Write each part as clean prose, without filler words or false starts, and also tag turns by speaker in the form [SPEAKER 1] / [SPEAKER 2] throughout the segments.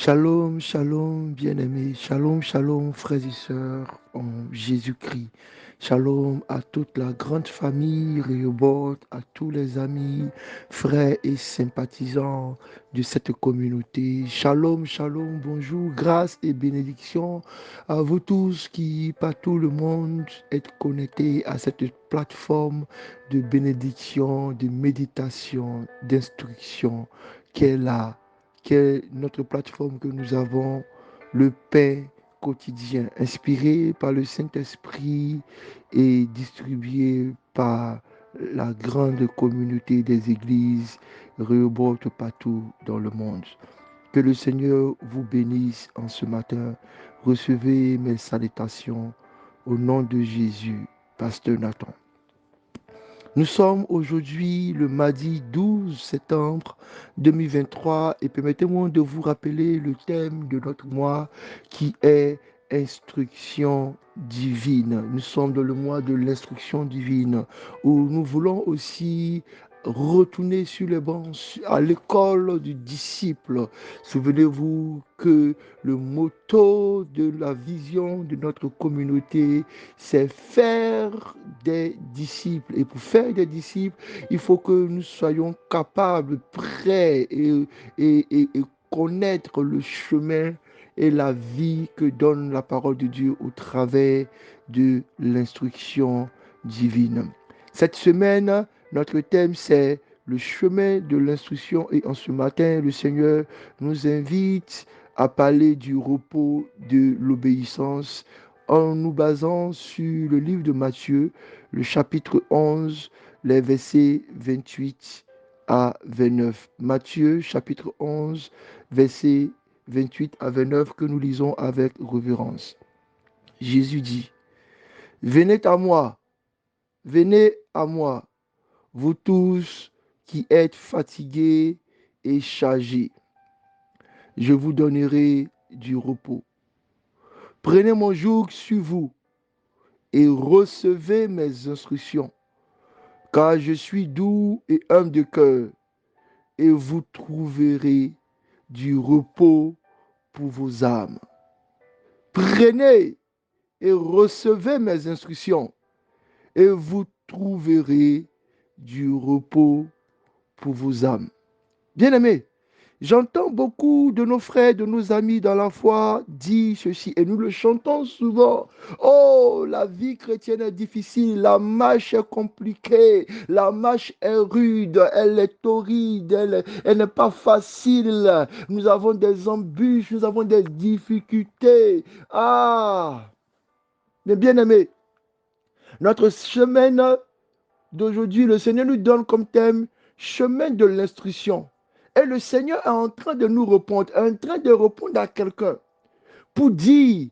[SPEAKER 1] Shalom, shalom, bien-aimés. Shalom, shalom, frères et sœurs en Jésus-Christ. Shalom à toute la grande famille Rehoboth, à tous les amis, frères et sympathisants de cette communauté. Shalom, shalom, bonjour, grâce et bénédiction à vous tous qui, par tout le monde, êtes connectés à cette plateforme de bénédiction, de méditation, d'instruction qu'est la quelle est notre plateforme que nous avons, le pain quotidien, inspiré par le Saint-Esprit et distribué par la grande communauté des églises Rehoboth partout dans le monde. Que le Seigneur vous bénisse en ce matin. Recevez mes salutations au nom de Jésus, Pasteur Nathan. Nous sommes aujourd'hui le mardi 12 septembre 2023 et permettez-moi de vous rappeler le thème de notre mois qui est instruction divine. Nous sommes dans le mois de l'instruction divine où nous voulons aussi retourner sur les bancs à l'école du disciple. Souvenez-vous que le motto de la vision de notre communauté, c'est faire des disciples. Et pour faire des disciples, il faut que nous soyons capables, prêts et connaître le chemin et la vie que donne la parole de Dieu au travers de l'instruction divine. Cette semaine, notre thème, c'est le chemin de l'instruction. Et en ce matin, le Seigneur nous invite à parler du repos de l'obéissance en nous basant sur le livre de Matthieu, le chapitre 11, les versets 28 à 29. Matthieu, chapitre 11, versets 28 à 29, que nous lisons avec révérence. Jésus dit, « venez à moi, vous tous qui êtes fatigués et chargés, je vous donnerai du repos. Prenez mon joug sur vous et recevez mes instructions, car je suis doux et humble de cœur, et vous trouverez du repos pour vos âmes. Prenez et recevez mes instructions, et vous trouverez du repos pour vos âmes. Bien-aimés, j'entends beaucoup de nos frères, de nos amis dans la foi dire ceci, et nous le chantons souvent. Oh, la vie chrétienne est difficile, la marche est compliquée, la marche est rude, elle est torride, elle n'est pas facile. Nous avons des embûches, nous avons des difficultés. Ah, mais bien-aimés, notre chemin d'aujourd'hui, le Seigneur nous donne comme thème chemin de l'instruction. Et le Seigneur est en train de nous répondre, en train de répondre à quelqu'un pour dire,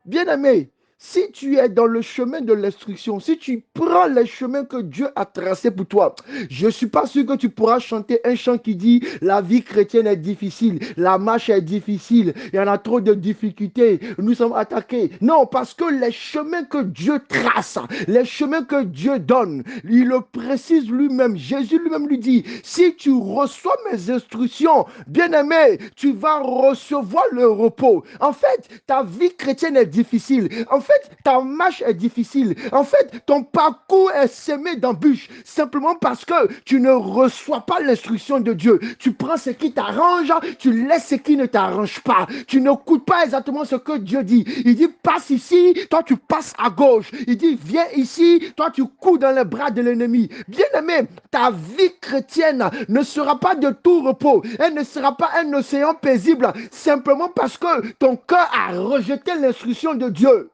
[SPEAKER 1] bien-aimé, si tu es dans le chemin de l'instruction, si tu prends les chemins que Dieu a tracés pour toi, je ne suis pas sûr que tu pourras chanter un chant qui dit la vie chrétienne est difficile, la marche est difficile, il y en a trop de difficultés, nous sommes attaqués. Non, parce que les chemins que Dieu trace, les chemins que Dieu donne, il le précise lui-même. Jésus lui-même lui dit, si tu reçois mes instructions, bien-aimé, tu vas recevoir le repos. En fait, ta vie chrétienne est difficile. En fait, ta marche est difficile. En fait, ton parcours est semé d'embûches. Simplement parce que tu ne reçois pas l'instruction de Dieu. Tu prends ce qui t'arrange, tu laisses ce qui ne t'arrange pas. Tu n'écoutes pas exactement ce que Dieu dit. Il dit, passe ici, toi tu passes à gauche. Il dit, viens ici, toi tu cours dans les bras de l'ennemi. Bien-aimé, ta vie chrétienne ne sera pas de tout repos. Elle ne sera pas un océan paisible. Simplement parce que ton cœur a rejeté l'instruction de Dieu.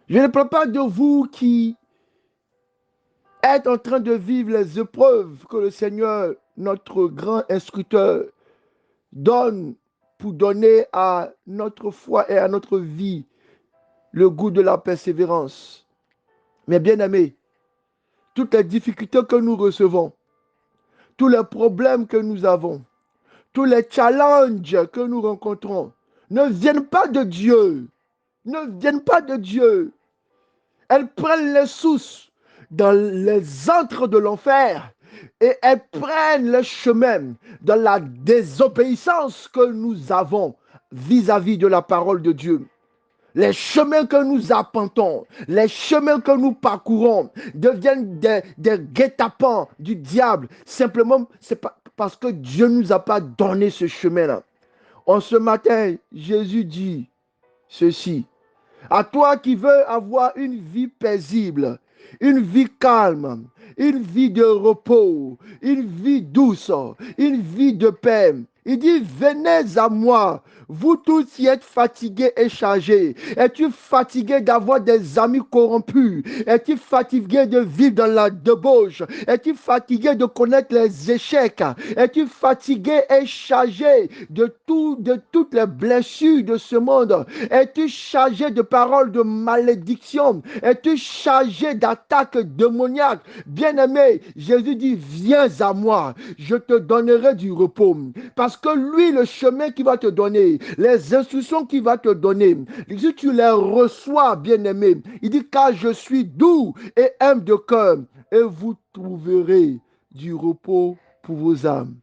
[SPEAKER 1] Je ne parle pas de vous qui êtes en train de vivre les épreuves que le Seigneur, notre grand instructeur, donne pour donner à notre foi et à notre vie le goût de la persévérance. Mais bien aimés, toutes les difficultés que nous recevons, tous les problèmes que nous avons, tous les challenges que nous rencontrons ne viennent pas de Dieu. Ne viennent pas de Dieu. Elles prennent les sources dans les antres de l'enfer. et elles prennent le chemin de la désobéissance que nous avons vis-à-vis de la parole de Dieu. Les chemins que nous arpentons, les chemins que nous parcourons deviennent des guet-apens du diable. Simplement, c'est pas parce que Dieu ne nous a pas donné ce chemin-là. En ce matin, Jésus dit ceci. À toi qui veux avoir une vie paisible, une vie calme, une vie de repos, une vie douce, une vie de paix. Il dit, venez à moi, vous tous qui êtes fatigués et chargés. Es-tu fatigué d'avoir des amis corrompus? Es-tu fatigué de vivre dans la débauche? Es-tu fatigué de connaître les échecs? Es-tu fatigué et chargé de toutes les blessures de ce monde? Es-tu chargé de paroles de malédiction? Es-tu chargé d'attaques démoniaques? Bien-aimé, Jésus dit, viens à moi, je te donnerai du repos. Parce que lui, le chemin qu'il va te donner, les instructions qu'il va te donner, si tu les reçois, bien-aimé, il dit, car je suis doux et humble de cœur, et vous trouverez du repos pour vos âmes.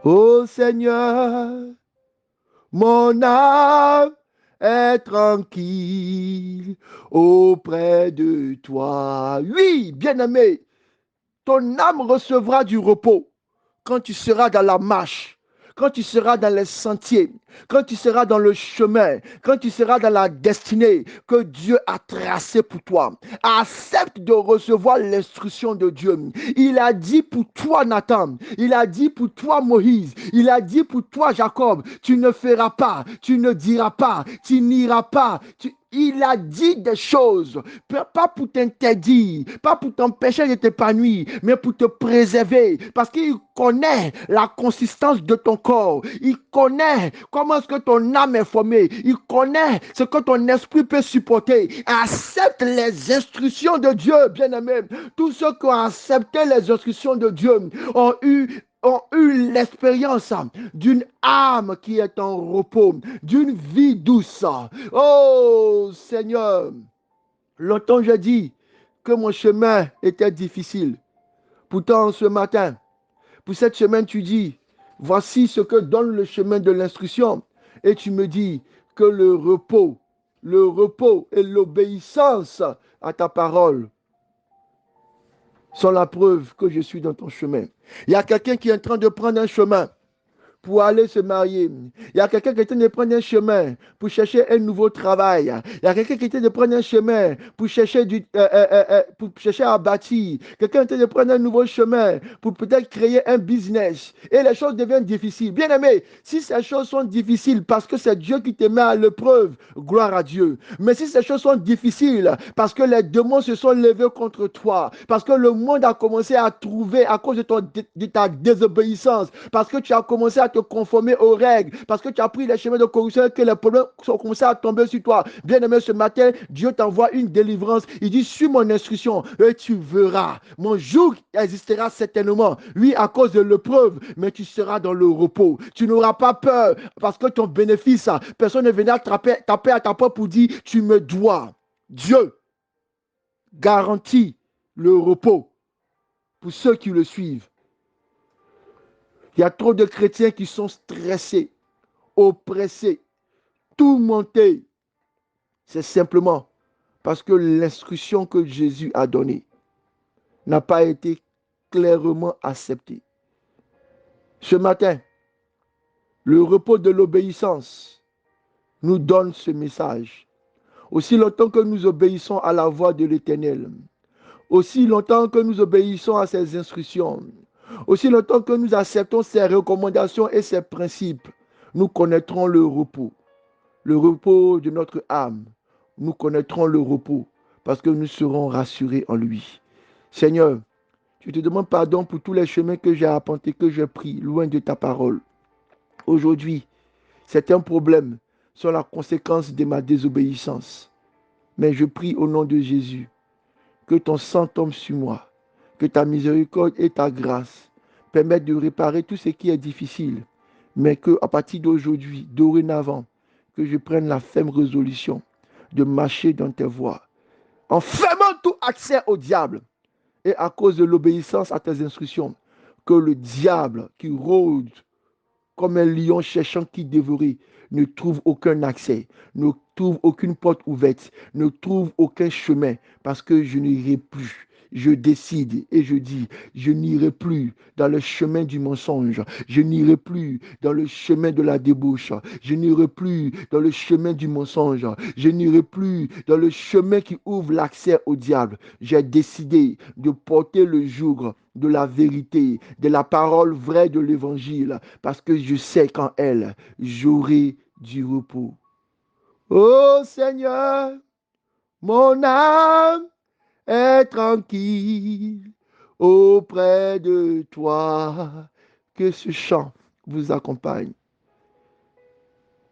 [SPEAKER 1] Ô Seigneur, mon âme est tranquille auprès de toi. Oui, bien-aimé, ton âme recevra du repos quand tu seras dans la marche, quand tu seras dans les sentiers, quand tu seras dans le chemin, quand tu seras dans la destinée que Dieu a tracée pour toi. Accepte de recevoir l'instruction de Dieu. Il a dit pour toi, Nathan, il a dit pour toi, Moïse, il a dit pour toi, Jacob, tu ne feras pas, tu ne diras pas, tu n'iras pas, il a dit des choses, pas pour t'interdire, pas pour t'empêcher de t'épanouir, mais pour te préserver. Parce qu'il connaît la consistance de ton corps. Il connaît comment est-ce que ton âme est formée. Il connaît ce que ton esprit peut supporter. Accepte les instructions de Dieu, bien-aimé. Tous ceux qui ont accepté les instructions de Dieu ont eu l'expérience d'une âme qui est en repos, d'une vie douce. Oh Seigneur, longtemps j'ai dit que mon chemin était difficile. Pourtant, ce matin, pour cette semaine, tu dis, voici ce que donne le chemin de l'instruction. Et tu me dis que le repos et l'obéissance à ta parole sont la preuve que je suis dans ton chemin. Il y a quelqu'un qui est en train de prendre un chemin pour aller se marier. Il y a quelqu'un qui est en train de prendre un chemin pour chercher un nouveau travail. Il y a quelqu'un qui est en train de prendre un chemin pour chercher à bâtir. Quelqu'un est en train de prendre un nouveau chemin pour peut-être créer un business. Et les choses deviennent difficiles. Bien aimé, si ces choses sont difficiles parce que c'est Dieu qui te met à l'épreuve, gloire à Dieu. Mais si ces choses sont difficiles parce que les démons se sont levés contre toi, parce que le monde a commencé à trouver à cause de ta désobéissance, parce que tu as commencé à te conformer aux règles, parce que tu as pris les chemins de corruption et que les problèmes ont commencé à tomber sur toi. Bien-aimé, ce matin, Dieu t'envoie une délivrance. Il dit, suis mon instruction et tu verras. Mon jour existera certainement. Oui, à cause de l'épreuve, mais tu seras dans le repos. Tu n'auras pas peur parce que ton bénéfice, personne ne viendra taper à ta porte pour dire, tu me dois. Dieu garantit le repos pour ceux qui le suivent. Il y a trop de chrétiens qui sont stressés, oppressés, tourmentés. C'est simplement parce que l'instruction que Jésus a donnée n'a pas été clairement acceptée. Ce matin, le repos de l'obéissance nous donne ce message. Aussi longtemps que nous obéissons à la voix de l'Éternel, aussi longtemps que nous obéissons à ses instructions, aussi longtemps que nous acceptons ses recommandations et ses principes, nous connaîtrons le repos de notre âme. Nous connaîtrons le repos parce que nous serons rassurés en lui. Seigneur, je te demande pardon pour tous les chemins que j'ai arpentés, que j'ai pris loin de ta parole. Aujourd'hui, c'est un problème sur la conséquence de ma désobéissance. Mais je prie au nom de Jésus que ton sang tombe sur moi, que ta miséricorde et ta grâce permettent de réparer tout ce qui est difficile, mais qu'à partir d'aujourd'hui, dorénavant, que je prenne la ferme résolution de marcher dans tes voies, en fermant tout accès au diable et à cause de l'obéissance à tes instructions, que le diable qui rôde comme un lion cherchant qui dévorer, ne trouve aucun accès, ne trouve aucune porte ouverte, ne trouve aucun chemin, parce que je n'irai plus. Je décide et je dis, je n'irai plus dans le chemin du mensonge, je n'irai plus dans le chemin de la débauche, je n'irai plus dans le chemin du mensonge, je n'irai plus dans le chemin qui ouvre l'accès au diable. J'ai décidé de porter le joug de la vérité, de la parole vraie de l'évangile, parce que je sais qu'en elle, j'aurai du repos. Ô Seigneur, mon âme est tranquille auprès de toi. Que ce chant vous accompagne.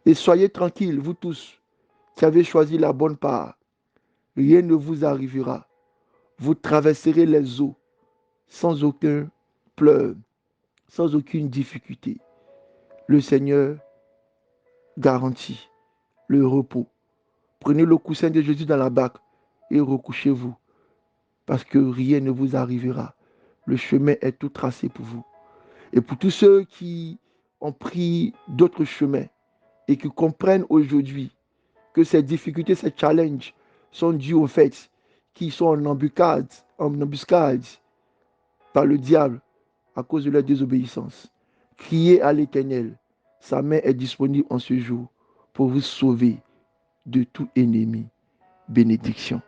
[SPEAKER 1] Et soyez tranquilles, vous tous qui avez choisi la bonne part. Rien ne vous arrivera. Vous traverserez les eaux sans aucun pleur, sans aucune difficulté. Le Seigneur garantit le repos. Prenez le coussin de Jésus dans la barque et recouchez-vous, parce que rien ne vous arrivera. Le chemin est tout tracé pour vous. Et pour tous ceux qui ont pris d'autres chemins et qui comprennent aujourd'hui que ces difficultés, ces challenges sont dus au fait qu'ils sont en embuscade par le diable à cause de leur désobéissance. Criez à l'Éternel. Sa main est disponible en ce jour pour vous sauver de tout ennemi. Bénédiction.